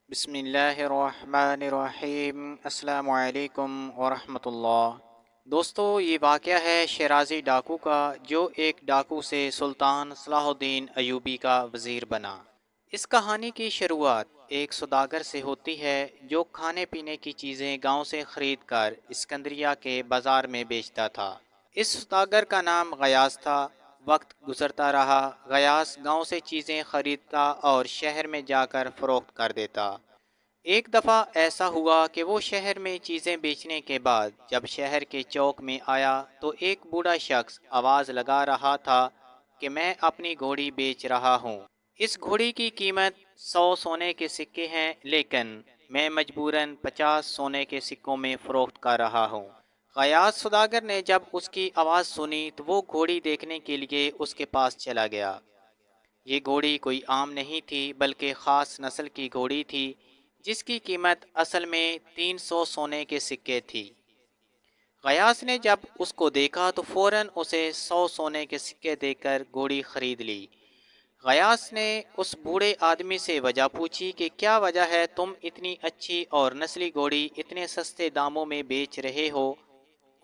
بسم اللہ الرحمن الرحیم۔ السلام علیکم ورحمۃ اللہ۔ دوستو، یہ واقعہ ہے شیرازی ڈاکو کا، جو ایک ڈاکو سے سلطان صلاح الدین ایوبی کا وزیر بنا۔ اس کہانی کی شروعات ایک سوداگر سے ہوتی ہے جو کھانے پینے کی چیزیں گاؤں سے خرید کر اسکندریہ کے بازار میں بیچتا تھا۔ اس سوداگر کا نام غیاث تھا۔ وقت گزرتا رہا، غیاث گاؤں سے چیزیں خریدتا اور شہر میں جا کر فروخت کر دیتا۔ ایک دفعہ ایسا ہوا کہ وہ شہر میں چیزیں بیچنے کے بعد جب شہر کے چوک میں آیا تو ایک بوڑھا شخص آواز لگا رہا تھا کہ میں اپنی گھوڑی بیچ رہا ہوں۔ اس گھوڑی کی قیمت 100 سونے کے سکے ہیں، لیکن میں مجبوراً 50 سونے کے سکوں میں فروخت کر رہا ہوں۔ غیاث سوداگر نے جب اس کی آواز سنی تو وہ گھوڑی دیکھنے کے لیے اس کے پاس چلا گیا۔ یہ گھوڑی کوئی عام نہیں تھی بلکہ خاص نسل کی گھوڑی تھی، جس کی قیمت اصل میں 300 سونے کے سکے تھی۔ غیاث نے جب اس کو دیکھا تو فوراً اسے 100 سونے کے سکے دے کر گھوڑی خرید لی۔ غیاث نے اس بوڑھے آدمی سے وجہ پوچھی کہ کیا وجہ ہے تم اتنی اچھی اور نسلی گھوڑی اتنے سستے داموں میں بیچ رہے ہو؟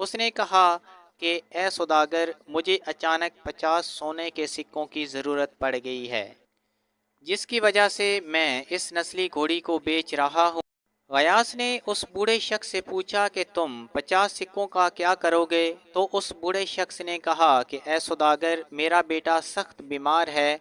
اس نے کہا کہ اے سوداگر، مجھے اچانک 50 سونے کے سکوں کی ضرورت پڑ گئی ہے، جس کی وجہ سے میں اس نسلی گھوڑی کو بیچ رہا ہوں۔ غیاث نے اس بوڑھے شخص سے پوچھا کہ تم 50 سکوں کا کیا کرو گے؟ تو اس بوڑھے شخص نے کہا کہ اے سوداگر، میرا بیٹا سخت بیمار ہے،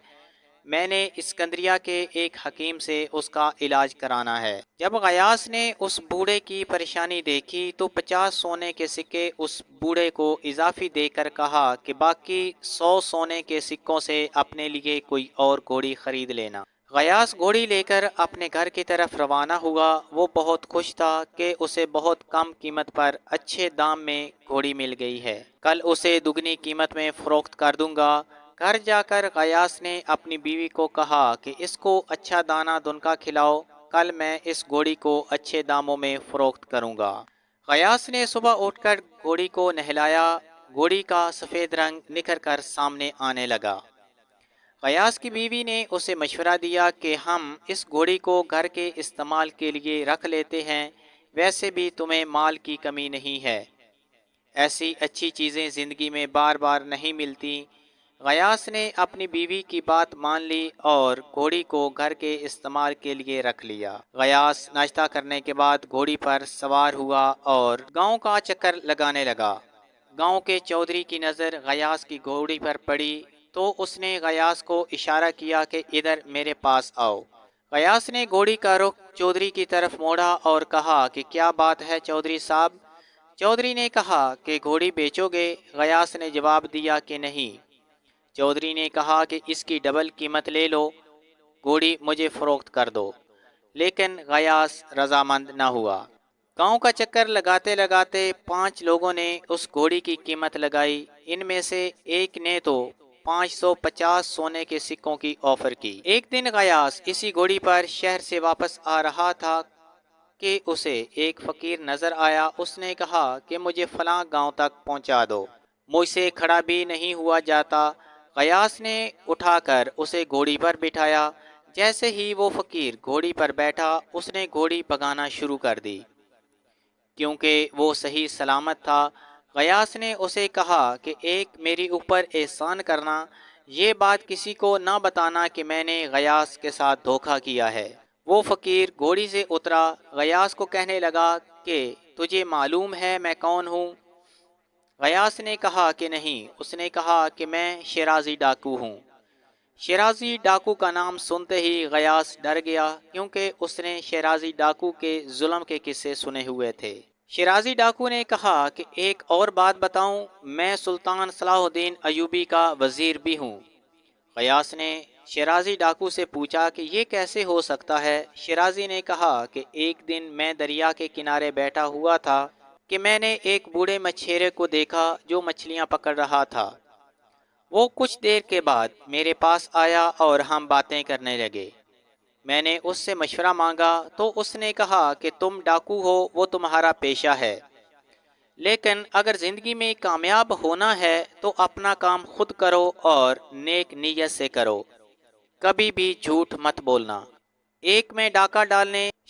میں نے اسکندریہ کے ایک حکیم سے اس کا علاج کرانا ہے۔ جب غیاث نے اس بوڑھے کی پریشانی دیکھی تو 50 سونے کے سکے اس بوڑھے کو اضافی دے کر کہا کہ باقی 100 سونے کے سکوں سے اپنے لیے کوئی اور گھوڑی خرید لینا۔ غیاث گھوڑی لے کر اپنے گھر کی طرف روانہ ہوا۔ وہ بہت خوش تھا کہ اسے بہت کم قیمت پر اچھے دام میں گھوڑی مل گئی ہے۔ کل اسے دگنی قیمت میں فروخت کر دوں گا۔ گھر جا کر غیاث نے اپنی بیوی کو کہا کہ اس کو اچھا دانہ دنکا کھلاؤ، کل میں اس گھوڑی کو اچھے داموں میں فروخت کروں گا۔ غیاث نے صبح اٹھ کر گھوڑی کو نہلایا۔ گھوڑی کا سفید رنگ نکھر کر سامنے آنے لگا۔ غیاث کی بیوی نے اسے مشورہ دیا کہ ہم اس گھوڑی کو گھر کے استعمال کے لیے رکھ لیتے ہیں، ویسے بھی تمہیں مال کی کمی نہیں ہے، ایسی اچھی چیزیں زندگی میں بار بار نہیں ملتی۔ غیاث نے اپنی بیوی کی بات مان لی اور گھوڑی کو گھر کے استعمال کے لیے رکھ لیا۔ غیاث ناشتہ کرنے کے بعد گھوڑی پر سوار ہوا اور گاؤں کا چکر لگانے لگا۔ گاؤں کے چودھری کی نظر غیاث کی گھوڑی پر پڑی تو اس نے غیاث کو اشارہ کیا کہ ادھر میرے پاس آؤ۔ غیاث نے گھوڑی کا رخ چودھری کی طرف موڑا اور کہا کہ کیا بات ہے چودھری صاحب؟ چودھری نے کہا کہ گھوڑی بیچو گے؟ غیاث نے جواب دیا کہ نہیں۔ چودھری نے کہا کہ اس کی ڈبل قیمت لے لو، گھوڑی مجھے فروخت کر دو، لیکن غیاث رضامند نہ ہوا۔ گاؤں کا چکر لگاتے لگاتے 5 لوگوں نے اس گھوڑی کی قیمت لگائی۔ ان میں سے ایک نے تو 550 سونے کے سکوں کی آفر کی۔ ایک دن غیاث اسی گھوڑی پر شہر سے واپس آ رہا تھا کہ اسے ایک فقیر نظر آیا۔ اس نے کہا کہ مجھے فلاں گاؤں تک پہنچا دو، مجھ سے کھڑا بھی نہیں ہوا جاتا۔ غیاث نے اٹھا کر اسے گھوڑی پر بٹھایا۔ جیسے ہی وہ فقیر گھوڑی پر بیٹھا، اس نے گھوڑی بھگانا شروع کر دی، کیونکہ وہ صحیح سلامت تھا۔ غیاث نے اسے کہا کہ ایک میری اوپر احسان کرنا، یہ بات کسی کو نہ بتانا کہ میں نے غیاث کے ساتھ دھوکہ کیا ہے۔ وہ فقیر گھوڑی سے اترا، غیاث کو کہنے لگا کہ تجھے معلوم ہے میں کون ہوں؟ غیاث نے کہا کہ نہیں۔ اس نے کہا کہ میں شیرازی ڈاکو ہوں۔ شیرازی ڈاکو کا نام سنتے ہی غیاث ڈر گیا، کیونکہ اس نے شیرازی ڈاکو کے ظلم کے قصے سنے ہوئے تھے۔ شیرازی ڈاکو نے کہا کہ ایک اور بات بتاؤں، میں سلطان صلاح الدین ایوبی کا وزیر بھی ہوں۔ غیاث نے شیرازی ڈاکو سے پوچھا کہ یہ کیسے ہو سکتا ہے؟ شیرازی نے کہا کہ ایک دن میں دریا کے کنارے بیٹھا ہوا تھا کہ میں نے ایک بوڑھے مچھیرے کو دیکھا جو مچھلیاں پکڑ رہا تھا۔ وہ کچھ دیر کے بعد میرے پاس آیا اور ہم باتیں کرنے لگے۔ میں نے اس سے مشورہ مانگا تو اس نے کہا کہ تم ڈاکو ہو، وہ تمہارا پیشہ ہے، لیکن اگر زندگی میں کامیاب ہونا ہے تو اپنا کام خود کرو اور نیک نیت سے کرو، کبھی بھی جھوٹ مت بولنا۔ ایک میں ڈاکہ ڈالنے